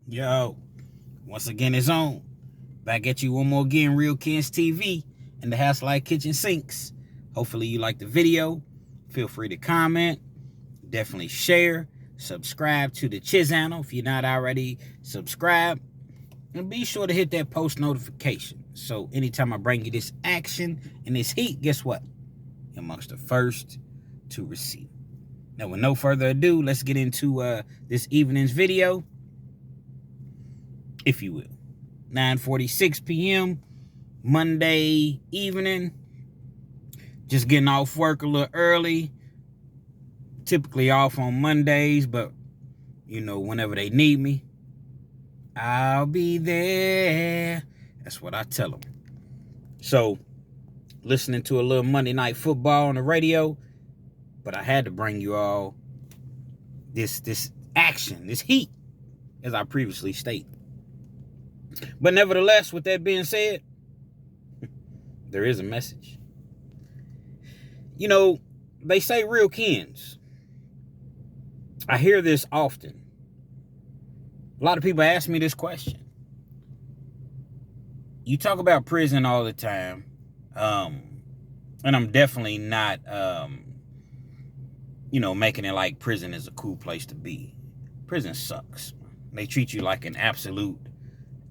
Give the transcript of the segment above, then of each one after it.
Yo, once again, it's on. Back at you one more again, Real Kens TV and the House Like Kitchen Sinks. Hopefully you like the video. Feel free to comment. Definitely share. Subscribe to the channel if you're not already subscribed. And be sure to hit that post notification. So anytime I bring you this action and this heat, guess what? You're amongst the first to receive. Now, with no further ado, let's get into this evening's video, if you will. 9:46 p.m. Monday evening. Just getting off work a little early. Typically off on Mondays, but you know, whenever they need me, I'll be there. That's what I tell them. So, listening to a little Monday Night Football on the radio, but I had to bring you all this action, this heat, as I previously stated. But nevertheless, with that being said, there is a message. You know, they say real Kens. I hear this often. A lot of people ask me this question. You talk about prison all the time, and I'm definitely not, making it like prison is a cool place to be. Prison sucks. They treat you like an absolute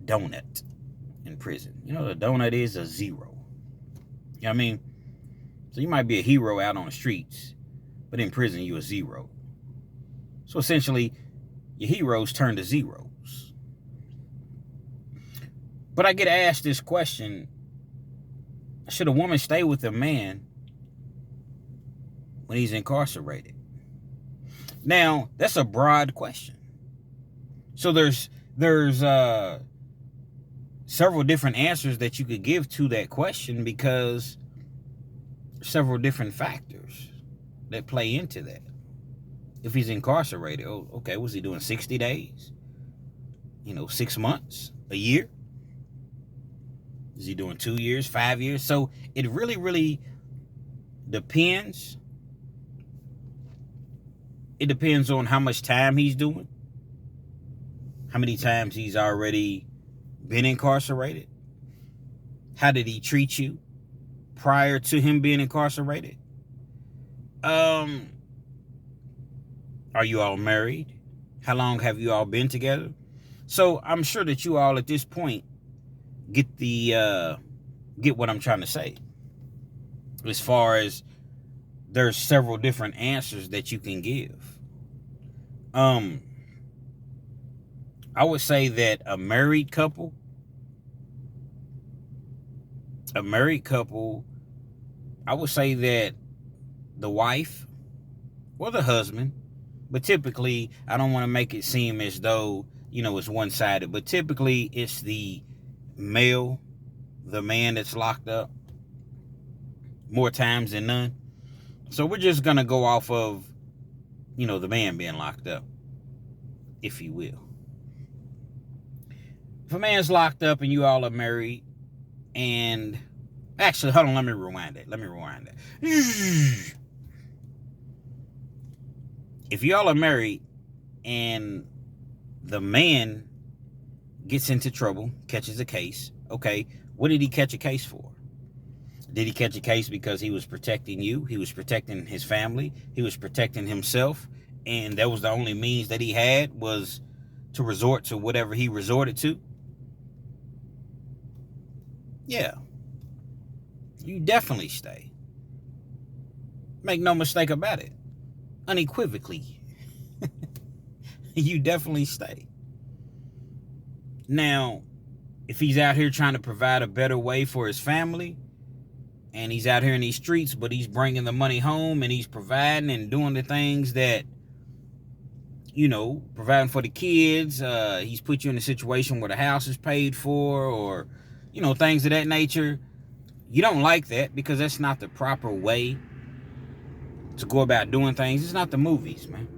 donut in prison. You know what a donut is? A zero. You know what I mean? So you might be a hero out on the streets, but in prison you're a zero. So essentially, your heroes turn to zeros. But I get asked this question: should a woman stay with a man when he's incarcerated? Now, that's a broad question. So there's several different answers that you could give to that question, because several different factors that play into that. If he's incarcerated, okay, what's he doing? 60 days? 6 months? A year? Is he doing 2 years, 5 years? So it really, really depends. It depends on how much time he's doing, how many times he's already been incarcerated. How did he treat you prior to him being incarcerated? Are you all married? How long have you all been together? So I'm sure that you all at this point get what I'm trying to say. As far as there's several different answers that you can give. I would say that a married couple, I would say that the wife or the husband, but typically, I don't want to make it seem as though, it's one-sided, but typically it's the male, the man that's locked up more times than none. So we're just going to go off of, the man being locked up, if you will. If a man's locked up and you all are married, and actually, hold on, let me rewind that. If y'all are married and the man gets into trouble, catches a case, okay, what did he catch a case for? Did he catch a case because he was protecting you? He was protecting his family. He was protecting himself. And that was the only means that he had, was to resort to whatever he resorted to? Yeah. You definitely stay. Make no mistake about it. Unequivocally. You definitely stay. Now, if he's out here trying to provide a better way for his family, and he's out here in these streets, but he's bringing the money home and he's providing and doing the things that, providing for the kids, he's put you in a situation where the house is paid for, or, things of that nature. You don't like that, because that's not the proper way to go about doing things. It's not the movies, man.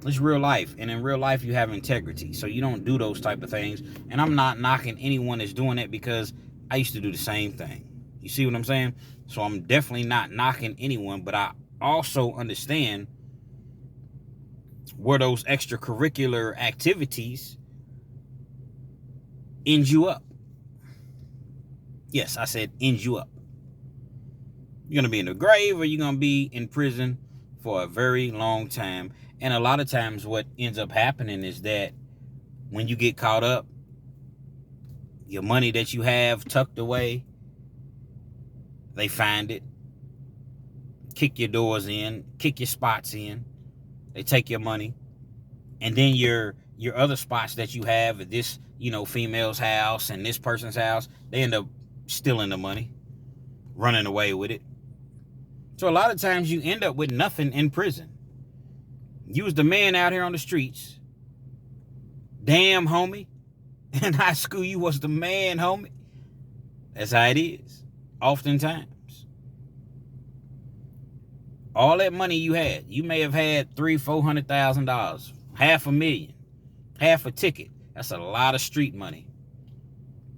It's real life. And in real life, you have integrity. So you don't do those type of things. And I'm not knocking anyone that's doing it, because I used to do the same thing. You see what I'm saying? So I'm definitely not knocking anyone, but I also understand where those extracurricular activities end you up. Yes, I said end you up. You're going to be in the grave, or you're going to be in prison for a very long time. And a lot of times what ends up happening is that when you get caught up, your money that you have tucked away, they find it, kick your doors in, kick your spots in, they take your money, and then your other spots that you have at this, female's house and this person's house, they end up stealing the money, running away with it. So a lot of times you end up with nothing in prison. You was the man out here on the streets. Damn, homie. In high school, you was the man, homie. That's how it is. Oftentimes. All that money you had, you may have had $300,000, $400,000, $500,000, half a ticket. That's a lot of street money.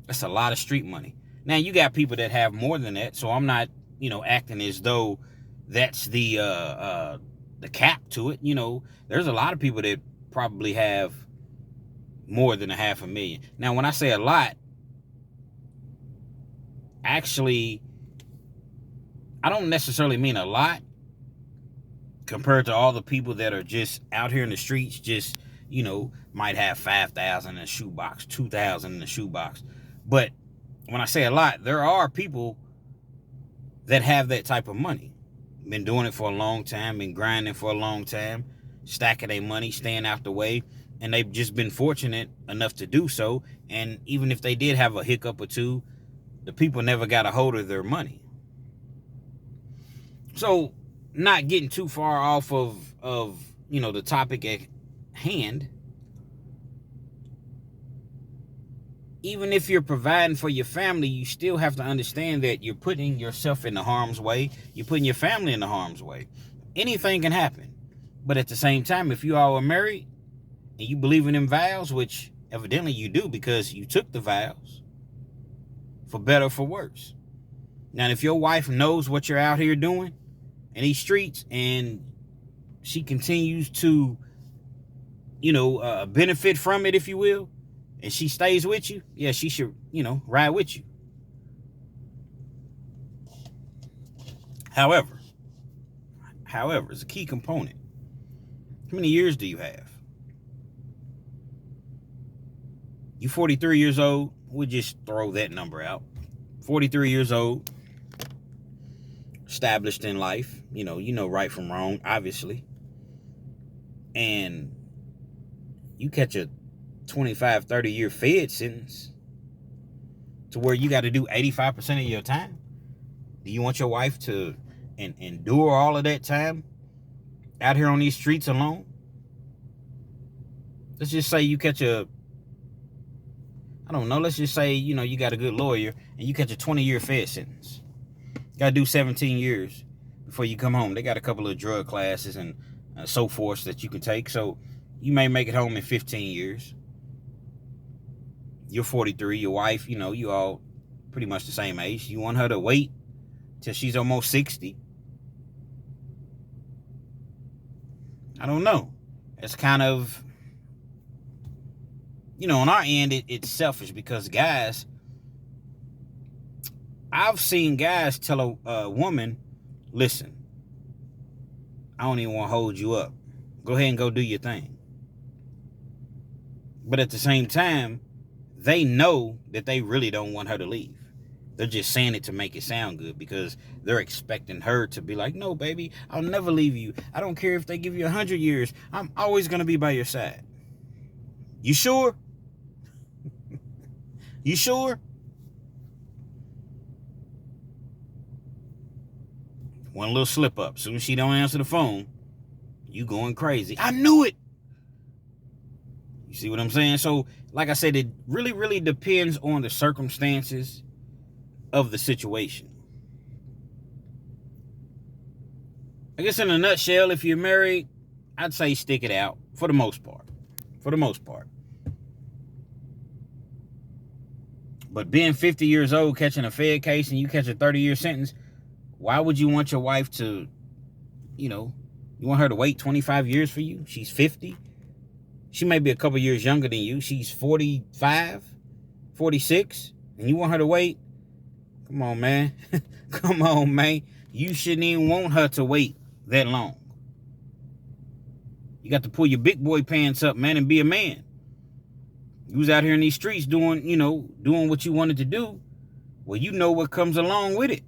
That's a lot of street money. Now, you got people that have more than that, so I'm not, acting as though that's the cap to it. There's a lot of people that probably have more than $500,000. Now, when I say a lot, actually, I don't necessarily mean a lot compared to all the people that are just out here in the streets, just, might have 5,000 in a shoebox, 2,000 in a shoebox. But when I say a lot, there are people that have that type of money. Been doing it for a long time, been grinding for a long time, stacking their money, staying out the way, and they've just been fortunate enough to do so. And even if they did have a hiccup or two, the people never got a hold of their money. So, not getting too far off of the topic at hand, even if you're providing for your family, you still have to understand that you're putting yourself in the harm's way. You're putting your family in the harm's way. Anything can happen. But at the same time, if you all are married and you believe in them vows, which evidently you do because you took the vows, for better or for worse. Now, if your wife knows what you're out here doing in these streets and she continues to, benefit from it, if you will, and she stays with you, yeah, she should, ride with you. However, it's a key component. How many years do you have? You 43 years old, we'll just throw that number out. 43 years old, established in life, you know right from wrong, obviously. And you catch a 25, 30-year Fed sentence to where you got to do 85% of your time. Do you want your wife to endure all of that time out here on these streets alone? Let's just say you catch let's just say, you got a good lawyer and you catch a 20-year Fed sentence. You got to do 17 years before you come home. They got a couple of drug classes and so forth that you can take. So you may make it home in 15 years. You're 43, your wife, you all pretty much the same age. You want her to wait till she's almost 60? I don't know. It's kind of, on our end, it's selfish because guys, I've seen guys tell a woman, listen, I don't even want to hold you up. Go ahead and go do your thing. But at the same time, they know that they really don't want her to leave. They're just saying it to make it sound good because they're expecting her to be like, no, baby, I'll never leave you. I don't care if they give you 100 years. I'm always going to be by your side. You sure? You sure? One little slip up. Soon as she don't answer the phone, you going crazy. I knew it. You see what I'm saying? So, like I said, it really, really depends on the circumstances of the situation. I guess in a nutshell, if you're married, I'd say stick it out for the most part. For the most part. But being 50 years old, catching a Fed case, and you catch a 30-year sentence, why would you want your wife to, you want her to wait 25 years for you? She's 50. She may be a couple years younger than you. She's 45. 46, and you want her to wait? Come on, man. Come on, man. You shouldn't even want her to wait that long. You got to pull your big boy pants up, man, and be a man. You was out here in these streets doing what you wanted to do. Well, you know what comes along with it.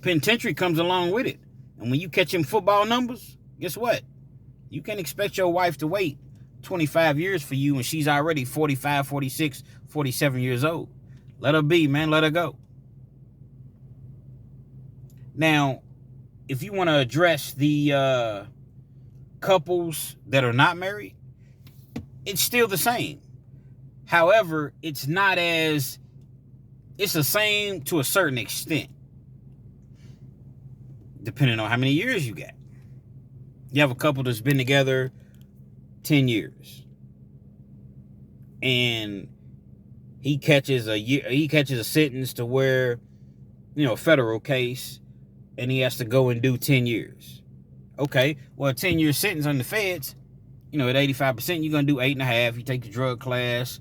Penitentiary comes along with it. And when you catch them football numbers, guess what? You can't expect your wife to wait 25 years for you when she's already 45, 46, 47 years old. Let her be, man. Let her go. Now, if you want to address the couples that are not married, it's still the same. However, it's the same to a certain extent, depending on how many years you got. You have a couple that's been together 10 years, and he catches a sentence to where, a federal case, and he has to go and do 10 years. Okay, well, a 10-year sentence on the feds, at 85%, you're going to do 8.5. You take the drug class,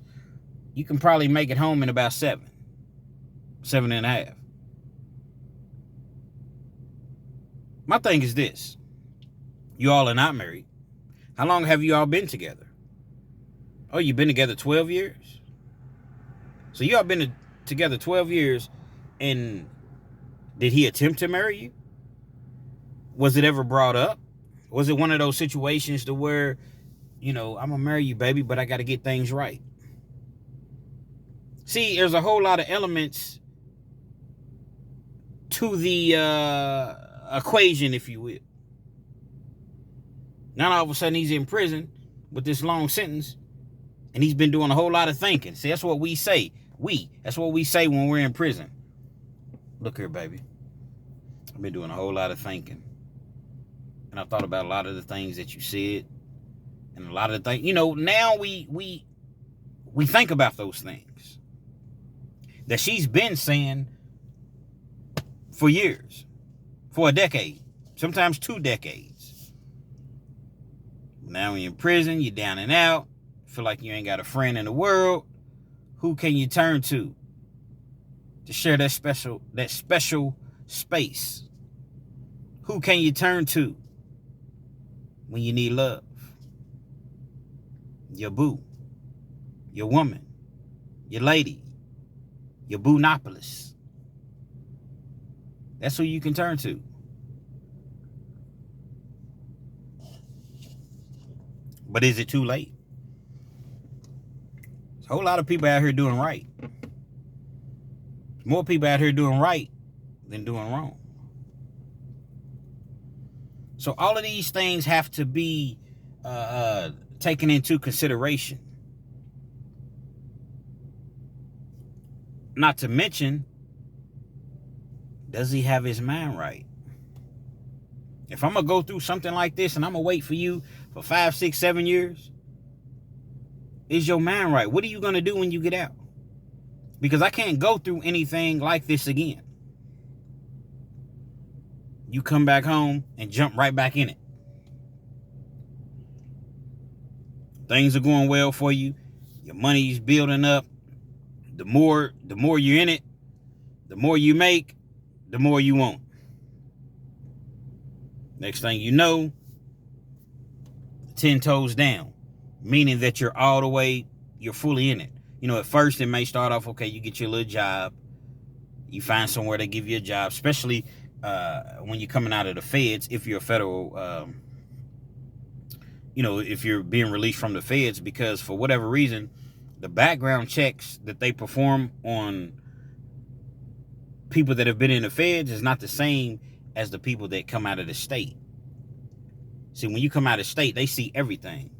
you can probably make it home in about 7.5. My thing is this. You all are not married. How long have you all been together? Oh, you've been together 12 years? So you all been together 12 years, and did he attempt to marry you? Was it ever brought up? Was it one of those situations to where, I'm going to marry you, baby, but I got to get things right? See, there's a whole lot of elements to the equation, if you will. Now all of a sudden he's in prison with this long sentence, and he's been doing a whole lot of thinking. See, that's what we say. That's what we say when we're in prison. Look here, baby. I've been doing a whole lot of thinking. And I thought about a lot of the things that you said. And a lot of the things, now we think about those things that she's been saying for years, for a decade, sometimes 2 decades. Now you're in prison, you're down and out, feel like you ain't got a friend in the world. Who can you turn to share that special space? Who can you turn to when you need love? Your boo, your woman, your lady, your boonopolis. That's who you can turn to. But is it too late? There's a whole lot of people out here doing right. There's more people out here doing right than doing wrong. So all of these things have to be taken into consideration. Not to mention, does he have his mind right? If I'm going to go through something like this and I'm going to wait for you for 5, 6, 7 years, is your mind right? What are you going to do when you get out? Because I can't go through anything like this again. You come back home and jump right back in it. Things are going well for you. Your money's building up. The more you're in it, the more you make, the more you want. Next thing you know, 10 toes down, meaning that you're fully in it. At first it may start off, okay, you get your little job. You find somewhere to give you a job, especially when you're coming out of the feds, if you're a federal, if you're being released from the feds, because for whatever reason, the background checks that they perform on people that have been in the feds is not the same as the people that come out of the state. See, when you come out of the state, they see everything.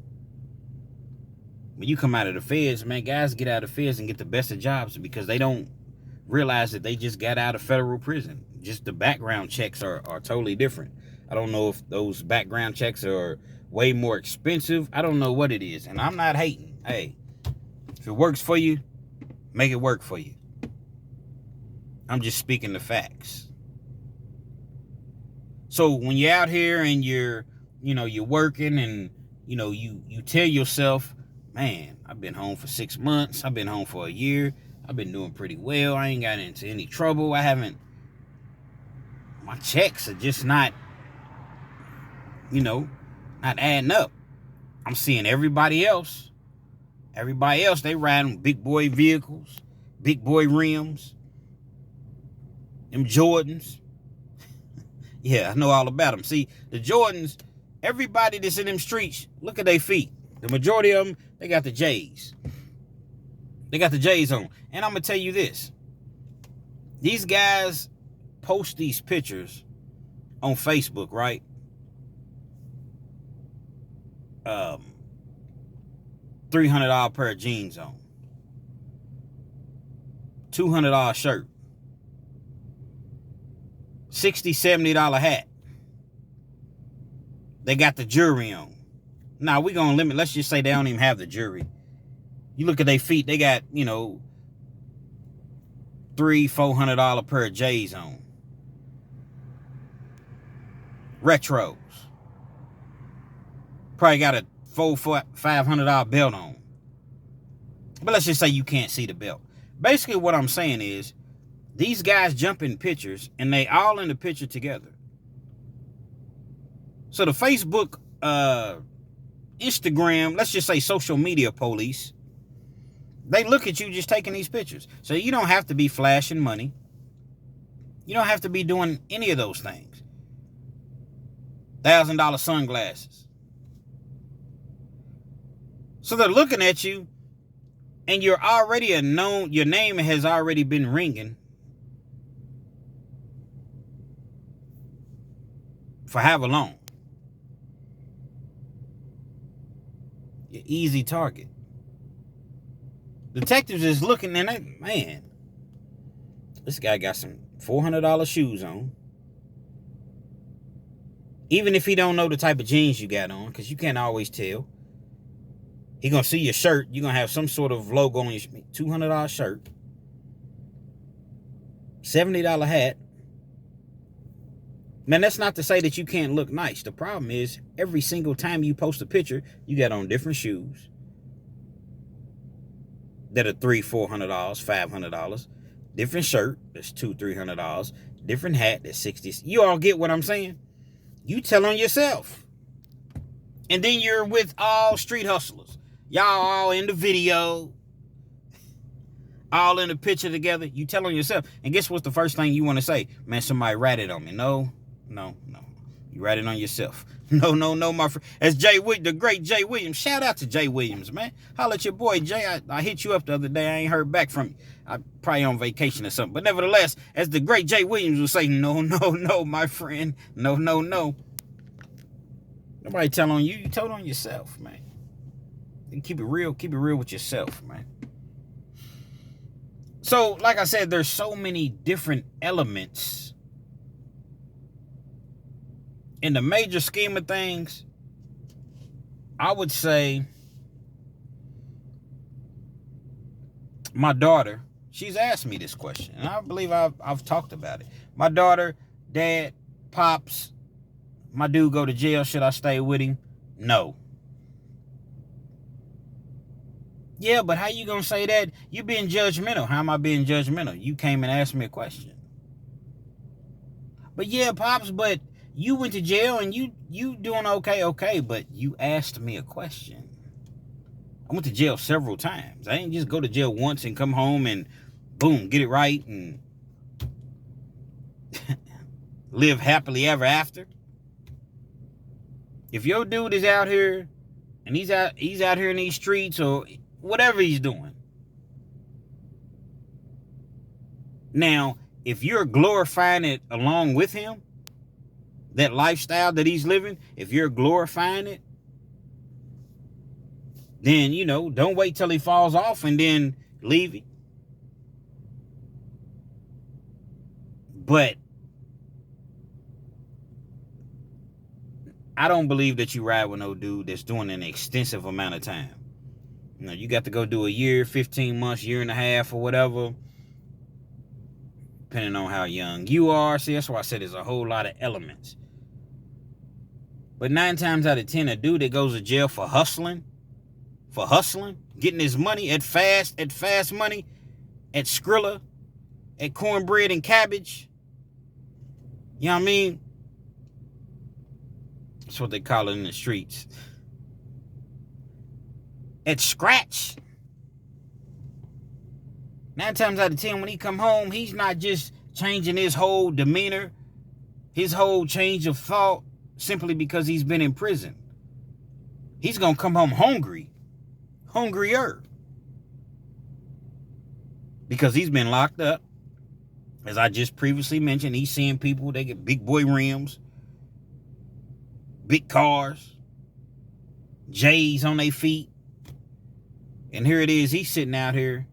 When you come out of the feds, man, guys get out of the feds and get the best of jobs because they don't realize that they just got out of federal prison. Just the background checks are totally different. I don't know if those background checks are way more expensive. I don't know what it is. And I'm not hating. Hey, if it works for you, make it work for you. I'm just speaking the facts. So when you're out here and you're working and, you tell yourself, man, I've been home for 6 months. I've been home for a year. I've been doing pretty well. I ain't got into any trouble. My checks are just not, not adding up. I'm seeing everybody else, they riding big boy vehicles, big boy rims, them Jordans. Yeah, I know all about them. See, the Jordans, everybody that's in them streets, look at their feet. The majority of them, they got the J's. They got the J's on. And I'm going to tell you this. These guys post these pictures on Facebook, right? $300 pair of jeans on. $200 shirt. $60, $70 hat. They got the jewelry on. Now, we're going to limit. Let's just say they don't even have the jewelry. You look at their feet, they got, $300, $400 pair of J's on. Retros. Probably got a $400, $500 belt on. But let's just say you can't see the belt. Basically, what I'm saying is, these guys jump in pictures, and they all in the picture together. So the Facebook, Instagram, let's just say social media police, they look at you just taking these pictures. So you don't have to be flashing money. You don't have to be doing any of those things. $1,000 sunglasses. So they're looking at you, and you're already your name has already been ringing for however long. You're easy target. Detectives is looking, and man, this guy got some $400 shoes on. Even if he don't know the type of jeans you got on, because you can't always tell. He gonna see your shirt. You're gonna have some sort of logo on your $200 shirt. $70 hat. Man, that's not to say that you can't look nice. The problem is, every single time you post a picture, you got on different shoes that are $300, $400, $500. Different shirt that's $200, $300. Different hat that's $60. You all get what I'm saying? You tell on yourself. And then you're with all street hustlers. Y'all all in the video. All in the picture together. You tell on yourself. And guess what's the first thing you want to say? Man, somebody ratted on me. No. You ratted on yourself. No, my friend. As the great Jay Williams. Shout out to Jay Williams, man. Holla at your boy, Jay. I hit you up the other day. I ain't heard back from you. I'm probably on vacation or something. But nevertheless, as the great Jay Williams would say, no, my friend. No. Nobody tell on you. You told on yourself, man. And keep it real with yourself, man. So, like I said, there's so many different elements in the major scheme of things. I would say my daughter, she's asked me this question, and I believe I've talked about it. My daughter, dad, pops, my dude go to jail. Should I stay with him? No. Yeah, but how you gonna say that? You being judgmental. How am I being judgmental? You came and asked me a question. But yeah, pops, but you went to jail and you doing okay, but you asked me a question. I went to jail several times. I didn't just go to jail once and come home and boom, get it right and live happily ever after. If your dude is out here and he's out here in these streets or whatever he's doing. Now, if you're glorifying it along with him, that lifestyle that he's living, if you're glorifying it, then, don't wait till he falls off and then leave it. But I don't believe that you ride with no dude that's doing an extensive amount of time. You got to go do a year, 15 months, year and a half or whatever, depending on how young you are. See, that's why I said there's a whole lot of elements. But 9 times out of 10, a dude that goes to jail for hustling, for hustling, getting his money at fast money, at Skrilla, at cornbread and cabbage. You know what I mean? That's what they call it in the streets. At Scratch. 9 times out of 10, when he come home, he's not just changing his whole demeanor, his whole change of thought, simply because he's been in prison. He's going to come home hungry. Hungrier. Because he's been locked up. As I just previously mentioned, he's seeing people, they get big boy rims, big cars, J's on their feet. And here it is, he's sitting out here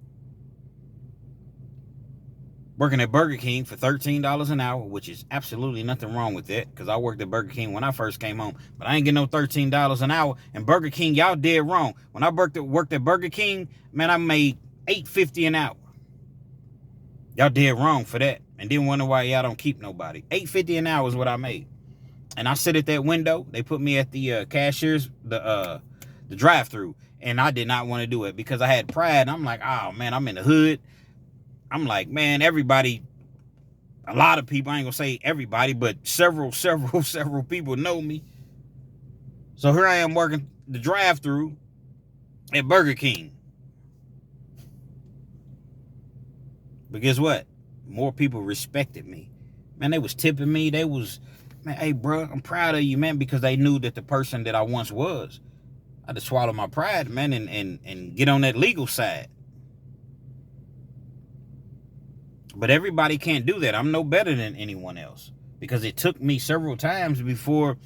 working at Burger King for $13 an hour, which is absolutely nothing wrong with that, because I worked at Burger King when I first came home. But I ain't getting no $13 an hour. And Burger King, y'all dead wrong. When I worked at Burger King, man, I made $8.50 an hour. Y'all dead wrong for that. And then wonder why y'all don't keep nobody. $8.50 an hour is what I made. And I sit at that window. They put me at the cashiers, the drive-thru. And I did not want to do it because I had pride. And I'm like, oh, man, I'm in the hood. I'm like, man, everybody, a lot of people, I ain't going to say everybody, but several people know me. So here I am working the drive-thru at Burger King. But guess what? More people respected me. Man, they was tipping me. They was, man, hey, bro, I'm proud of you, man, because they knew that the person that I once was. I had to swallow my pride, man, and get on that legal side. But everybody can't do that. I'm no better than anyone else. Because it took me several times before,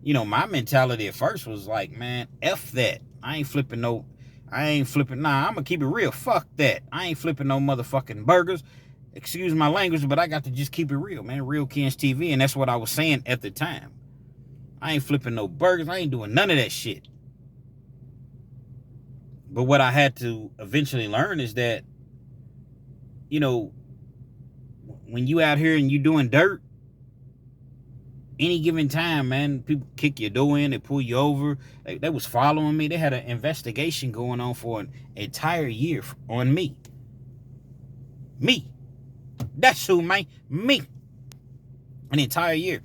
you know, my mentality at first was like, man, F that. I ain't flipping, nah, I'm going to keep it real. Fuck that. I ain't flipping no motherfucking burgers. Excuse my language, but I got to just keep it real, man. Real Kens TV, and that's what I was saying at the time. I ain't flipping no burgers. I ain't doing none of that shit. But what I had to eventually learn is that, you know, when you out here and you doing dirt, any given time, man, people kick your door in, they pull you over. They was following me. They had an investigation going on for an entire year on me. Me. That's who, man. Me. An entire year.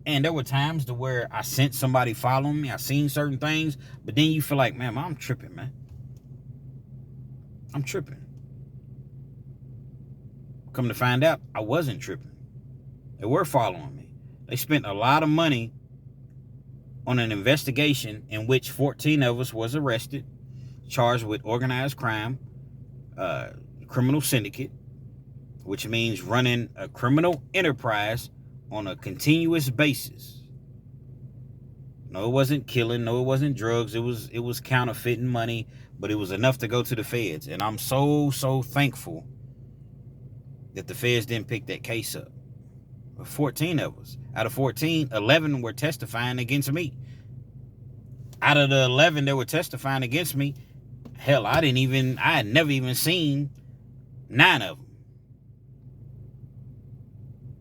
And there were times to where I sent somebody following me. I seen certain things. But then you feel like, man, I'm tripping, man. I'm tripping. Come to find out, I wasn't tripping. They were following me. They spent a lot of money on an investigation in which 14 of us was arrested, charged with organized crime, criminal syndicate, which means running a criminal enterprise on a continuous basis. No, it wasn't killing. No, it wasn't drugs. It was counterfeiting money, but it was enough to go to the feds. And I'm so thankful that the feds didn't pick that case up. 14 of us. Out of 14, 11 were testifying against me. Out of the 11 that were testifying against me, hell, I had never even seen 9 of them.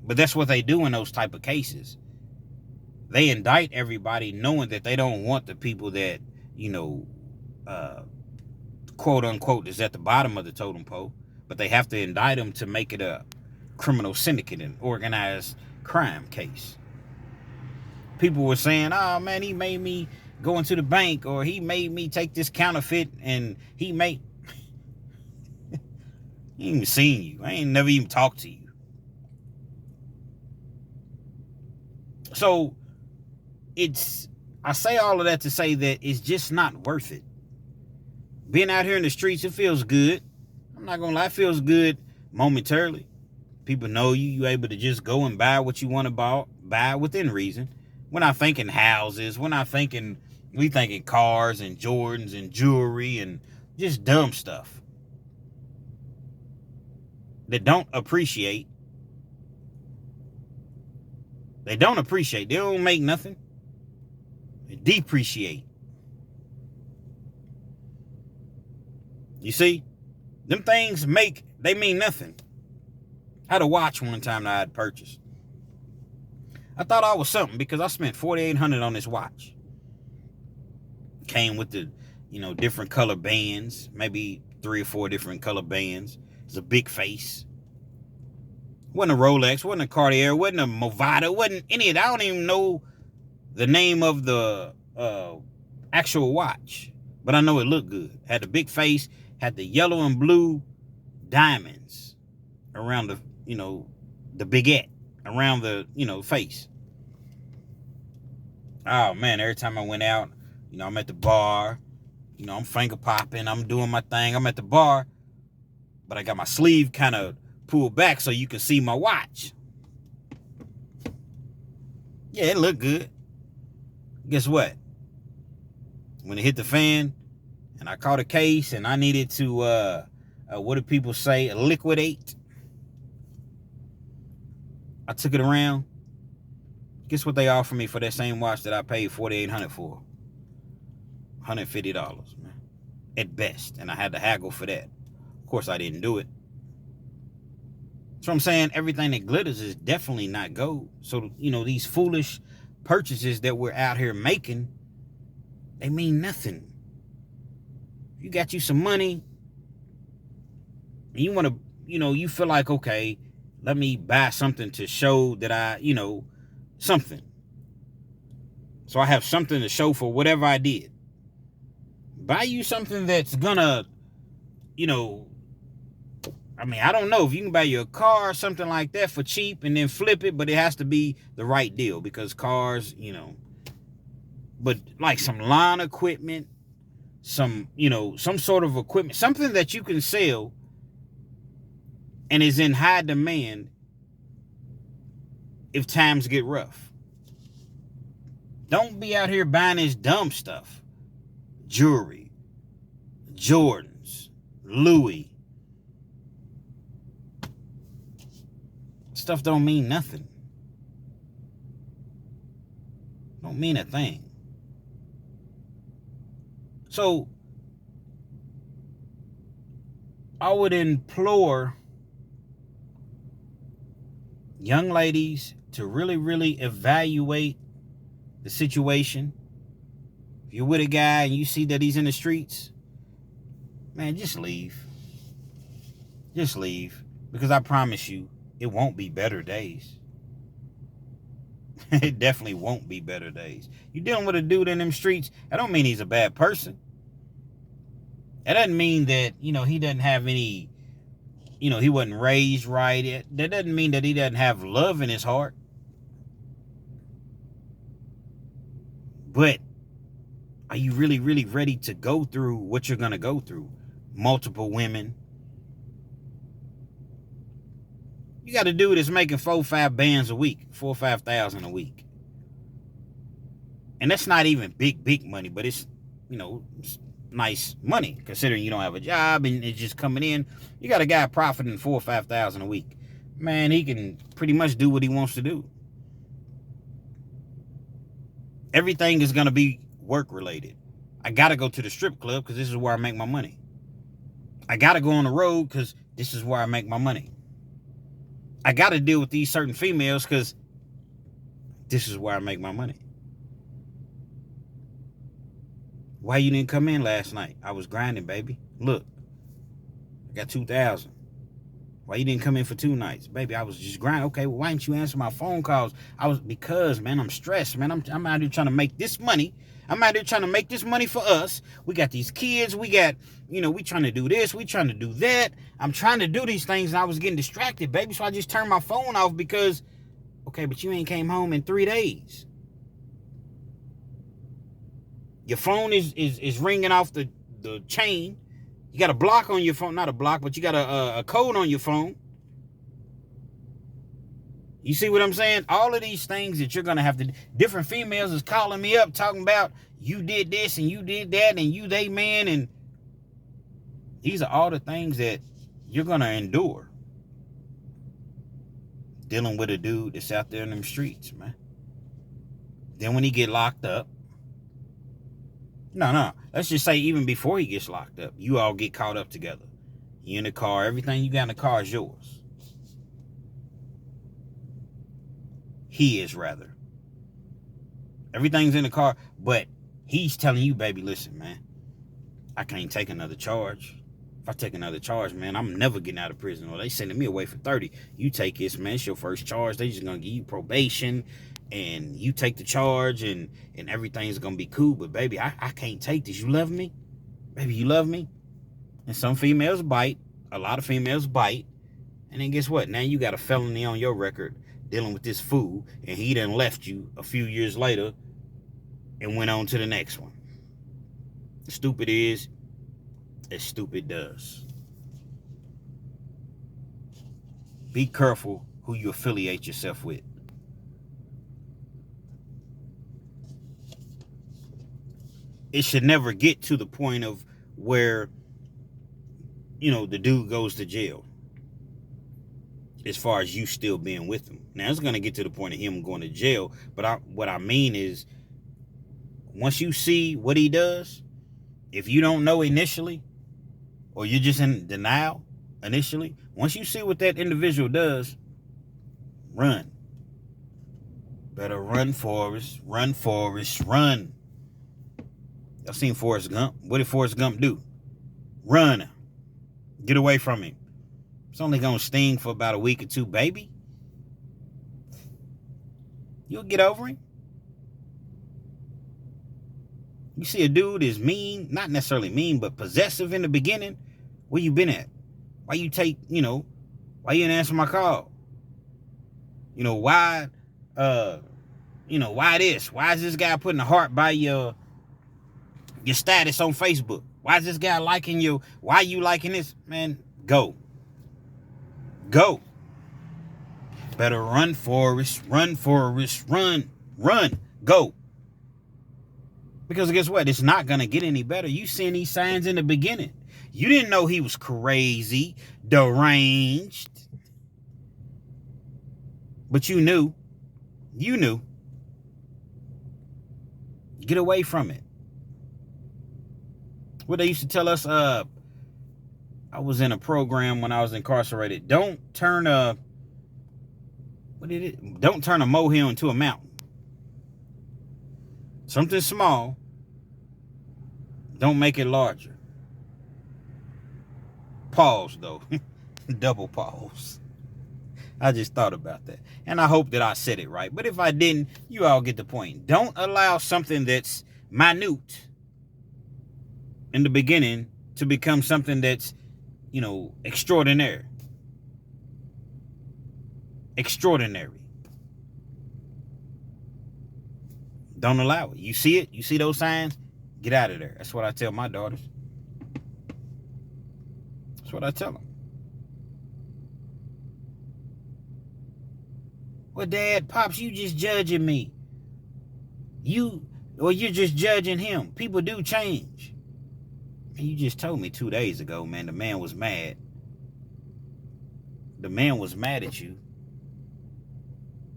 But that's what they do in those type of cases. They indict everybody knowing that they don't want the people that, you know, quote unquote, is at the bottom of the totem pole. But they have to indict them to make it a criminal syndicate and organized crime case. People were saying, oh man, he made me go into the bank, or he made me take this counterfeit, and he ain't even seen you. I ain't never even talked to you. So I say all of that to say that it's just not worth it. Being out here in the streets, it feels good. I'm not gonna lie, it feels good momentarily. People know you. You're able to just go and buy what you want to buy within reason. We're not thinking houses. We thinking cars and Jordans and jewelry and just dumb stuff that don't appreciate. They don't appreciate. They don't make nothing. They depreciate. You see? Them things they mean nothing. I had a watch one time that I had purchased. I thought I was something because I spent $4,800 on this watch. Came with the, different color bands, maybe 3 or 4 different color bands. It's a big face. Wasn't a Rolex, wasn't a Cartier, wasn't a Movado, wasn't any of that. I don't even know the name of the actual watch, but I know it looked good. Had the big face, had the yellow and blue diamonds around the baguette, around the, face. Oh man, every time I went out, I'm at the bar, I'm finger popping, I'm doing my thing, I'm at the bar, but I got my sleeve kind of pulled back so you can see my watch. Yeah, it looked good. Guess what? When it hit the fan and I caught a case and I needed to, what do people say, liquidate? I took it around. Guess what they offered me for that same watch that I paid $4,800 for? $150, man. At best. And I had to haggle for that. Of course, I didn't do it. So I'm saying everything that glitters is definitely not gold. So, these foolish purchases that we're out here making, they mean nothing. You got you some money, and you want to, you feel like, okay, let me buy something to show that I, something. So I have something to show for whatever I did. Buy you something that's gonna, I don't know if you can buy you a car or something like that for cheap and then flip it, but it has to be the right deal because cars, but like some lawn equipment, some sort of equipment, something that you can sell and is in high demand if times get rough. Don't be out here buying this dumb stuff. Jewelry, Jordans, Louis. Stuff don't mean nothing. Don't mean a thing. So I would implore young ladies to really, really evaluate the situation. If you're with a guy and you see that he's in the streets, man, just leave. Just leave. Because I promise you, it won't be better days. It definitely won't be better days. You're dealing with a dude in them streets, that don't mean he's a bad person. That doesn't mean that, he doesn't have any, he wasn't raised right. That doesn't mean that he doesn't have love in his heart. But are you really, really ready to go through what you're going to go through? Multiple women. You got a dude that's making 4 or 5 bands a week, 4 or 5,000 a week. And that's not even big money, but it's, it's nice money considering you don't have a job and it's just coming in. You got a guy profiting 4 or 5,000 a week. Man, he can pretty much do what he wants to do. Everything is going to be work related. I got to go to the strip club because this is where I make my money. I got to go on the road because this is where I make my money. I got to deal with these certain females because this is where I make my money. Why you didn't come in last night? I was grinding, baby. Look, I got 2,000. Why you didn't come in for 2 nights? Baby, I was just grinding. Okay, well, why didn't you answer my phone calls? Because, man, I'm stressed, man. I'm out here trying to make this money. I'm out here trying to make this money for us. We got these kids. We got, we trying to do this. We trying to do that. I'm trying to do these things, and I was getting distracted, baby. So I just turned my phone off because, okay, but you ain't came home in 3 days. Your phone is ringing off the chain. You got a block on your phone. Not a block, but you got a code on your phone. You see what I'm saying? All of these things that you're going to have to... Different females is calling me up talking about you did this and you did that and you they man. And these are all the things that you're going to endure. Dealing with a dude that's out there in them streets, man. Then when he get locked up... No. Let's just say even before he gets locked up, you all get caught up together. You in the car. Everything you got in the car is yours. He is, rather. Everything's in the car, but he's telling you, baby, listen, man. I can't take another charge. If I take another charge, man, I'm never getting out of prison. Or they sending me away for 30. You take this, man, it's your first charge. They just gonna give you probation, and you take the charge, and everything's gonna be cool. But baby, I can't take this. You love me? Baby, you love me? And some females bite. A lot of females bite. And then guess what? Now you got a felony on your record dealing with this fool, and he done left you a few years later and went on to the next one. Stupid is as stupid does. Be careful who you affiliate yourself with. It should never get to the point of where, the dude goes to jail. As far as you still being with him. Now, it's going to get to the point of him going to jail. But what I mean is, once you see what he does, if you don't know initially, or you're just in denial initially, once you see what that individual does, run. Better run, Forrest. Run, Forrest. Run. Y'all seen Forrest Gump? What did Forrest Gump do? Run. Get away from him. It's only going to sting for about a week or two, baby. You'll get over him. You see a dude is mean, not necessarily mean, but possessive in the beginning. Where you been at? Why you why you didn't answer my call? Why this? Why is this guy putting a heart by your status on Facebook? Why is this guy liking you? Why you liking this? Man, go. Go. Better run, Forrest. Run, Forrest. Run. Run. Go. Because guess what? It's not going to get any better. You seen these signs in the beginning. You didn't know he was crazy, deranged. But you knew. You knew. Get away from it. What they used to tell us, I was in a program when I was incarcerated. Don't turn a molehill into a mountain. Something small, don't make it larger. Pause, though. Double pause. I just thought about that. And I hope that I said it right. But if I didn't, you all get the point. Don't allow something that's minute in the beginning to become something that's, extraordinary. Extraordinary. Don't allow it. You see it? You see those signs? Get out of there. That's what I tell my daughters. That's what I tell them. Well, Dad, Pops, you just judging me. You're just judging him. People do change. And you just told me 2 days ago, man, the man was mad. The man was mad at you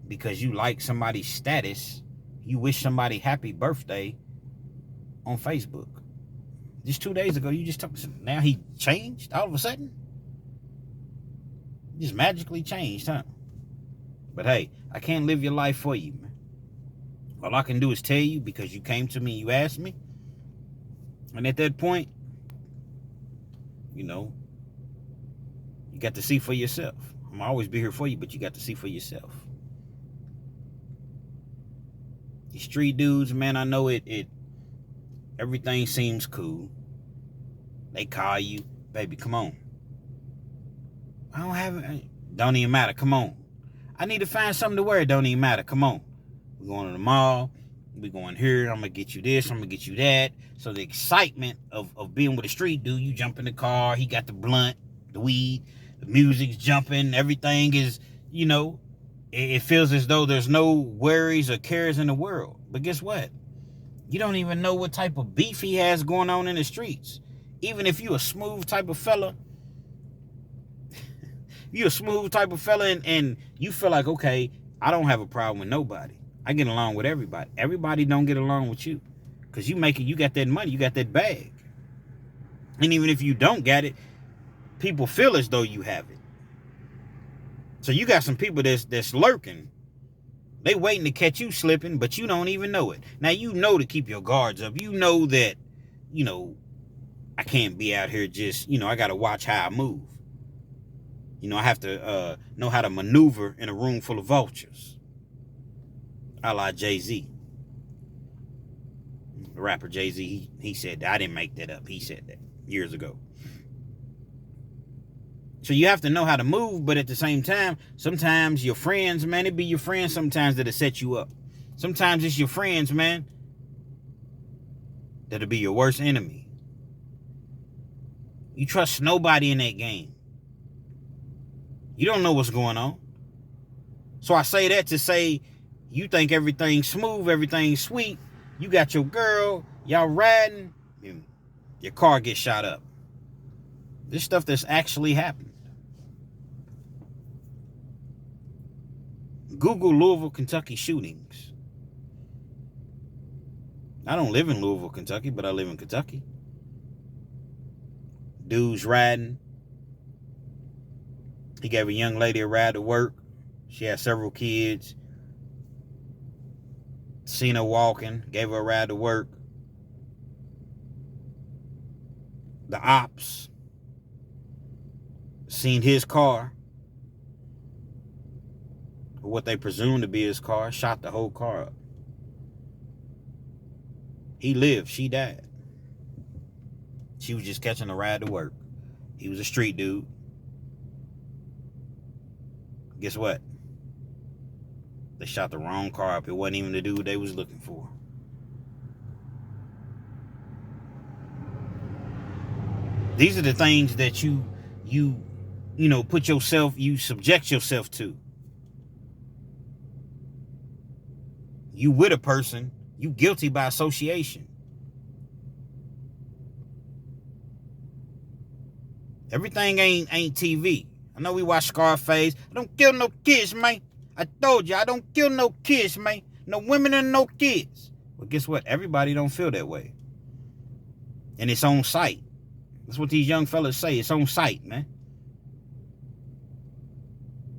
because you like somebody's status. You wish somebody happy birthday on Facebook. Just 2 days ago, you just told me. Now he changed all of a sudden? Just magically changed, huh? But hey, I can't live your life for you, man. All I can do is tell you because you came to me and you asked me. And at that point, you got to see for yourself. I'm always be here for you, but you got to see for yourself. These street dudes, man, I know it everything seems cool. They call you, baby, come on. I don't have it. Don't even matter, come on. I need to find something to wear, don't even matter, come on. We're going to the mall. We're going here. I'm going to get you this. I'm going to get you that. So the excitement of being with a street dude, you jump in the car. He got the blunt, the weed, the music's jumping. Everything is, it feels as though there's no worries or cares in the world. But guess what? You don't even know what type of beef he has going on in the streets. Even if you a smooth type of fella, and you feel like, okay, I don't have a problem with nobody. I get along with everybody. Everybody don't get along with you. Because you got that money, you got that bag. And even if you don't get it, people feel as though you have it. So you got some people that's lurking. They waiting to catch you slipping, but you don't even know it. Now you know to keep your guards up. You know that, I can't be out here just, I got to watch how I move. I have to know how to maneuver in a room full of vultures. A la Jay-Z. The rapper Jay-Z, he said that. I didn't make that up. He said that years ago. So you have to know how to move, but at the same time, sometimes your friends, man, it be your friends sometimes that'll set you up. Sometimes it's your friends, man, that'll be your worst enemy. You trust nobody in that game. You don't know what's going on. So I say that to say, you think everything's smooth, everything's sweet. You got your girl, y'all riding, and your car gets shot up. This stuff that's actually happened. Google Louisville, Kentucky shootings. I don't live in Louisville, Kentucky, but I live in Kentucky. Dude's riding. He gave a young lady a ride to work. She had several kids. Seen her walking, gave her a ride to work. The ops seen his car, or what they presumed to be his car, shot the whole car up. He lived, she died. She was just catching a ride to work. He was a street dude. Guess what? They shot the wrong car up. It wasn't even the dude they was looking for. These are the things that you put yourself, you subject yourself to. You with a person, you guilty by association. Everything ain't TV. I know we watch Scarface. I don't kill no kids, man. I told you, I don't kill no kids, man. No women and no kids. Well, guess what? Everybody don't feel that way. And it's on sight. That's what these young fellas say. It's on sight, man.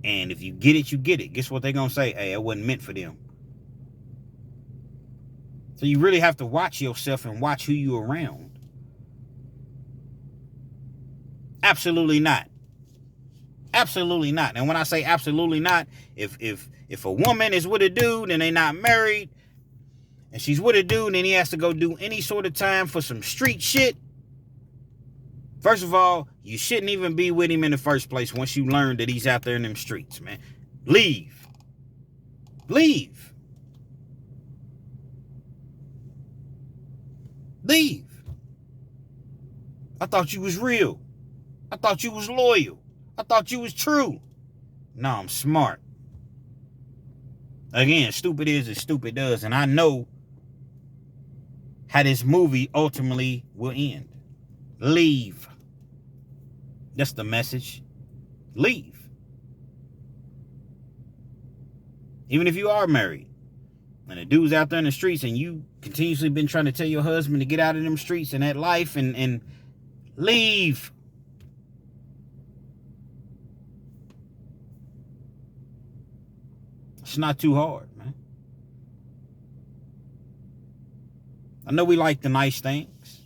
And if you get it, you get it. Guess what they're going to say? Hey, it wasn't meant for them. So you really have to watch yourself and watch who you're around. Absolutely not. Absolutely not. And when I say absolutely not, if a woman is with a dude and they not married, and she's with a dude and he has to go do any sort of time for some street shit, first of all, you shouldn't even be with him in the first place once you learn that he's out there in them streets, man. Leave. Leave. Leave. I thought you was real. I thought you was loyal. I thought you was true. No, I'm smart. Again, stupid is as stupid does. And I know how this movie ultimately will end. Leave. That's the message. Leave. Even if you are married and the dude's out there in the streets and you continuously been trying to tell your husband to get out of them streets and that life and leave. It's not too hard, man. I know we like the nice things.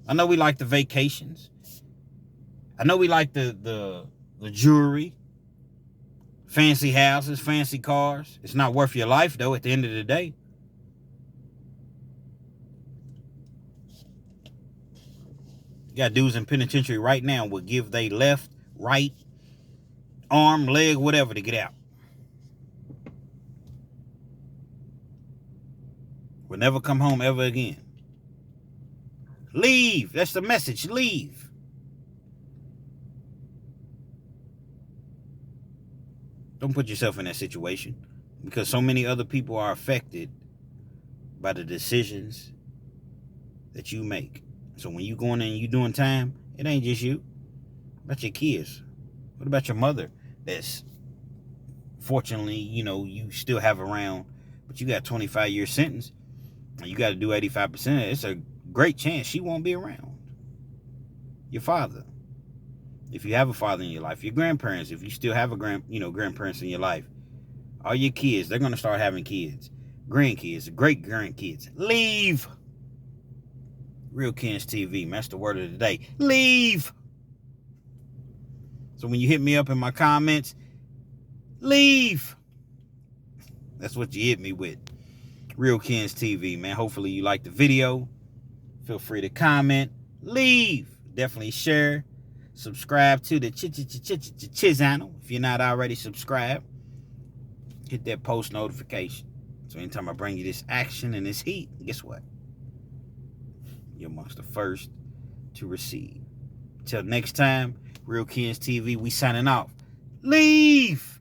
I know we like the vacations. I know we like the jewelry, fancy houses, fancy cars. It's not worth your life, though, at the end of the day. You got dudes in penitentiary right now would give they left, right, arm, leg, whatever to get out. Will never come home ever again. Leave. That's the message. Leave. Don't put yourself in that situation, because so many other people are affected by the decisions that you make. So when you going in and you doing time, it ain't just you. What about your kids? What about your mother that's fortunately, you still have around, but you got 25-year sentence and you got to do 85%. It's a great chance she won't be around. Your father, if you have a father in your life, your grandparents, if you still have a grandparents in your life, all your kids, they're going to start having kids, grandkids, great grandkids. Leave. Real Kens TV, man. That's the word of the day. Leave. So when you hit me up in my comments, leave. That's what you hit me with. Real Kens TV, man. Hopefully you like the video. Feel free to comment. Leave. Definitely share. Subscribe to the channel if you're not already subscribed. Hit that post notification. So anytime I bring you this action and this heat, guess what? You're amongst the first to receive. Till next time, Real Kens TV, we signing off. Leave.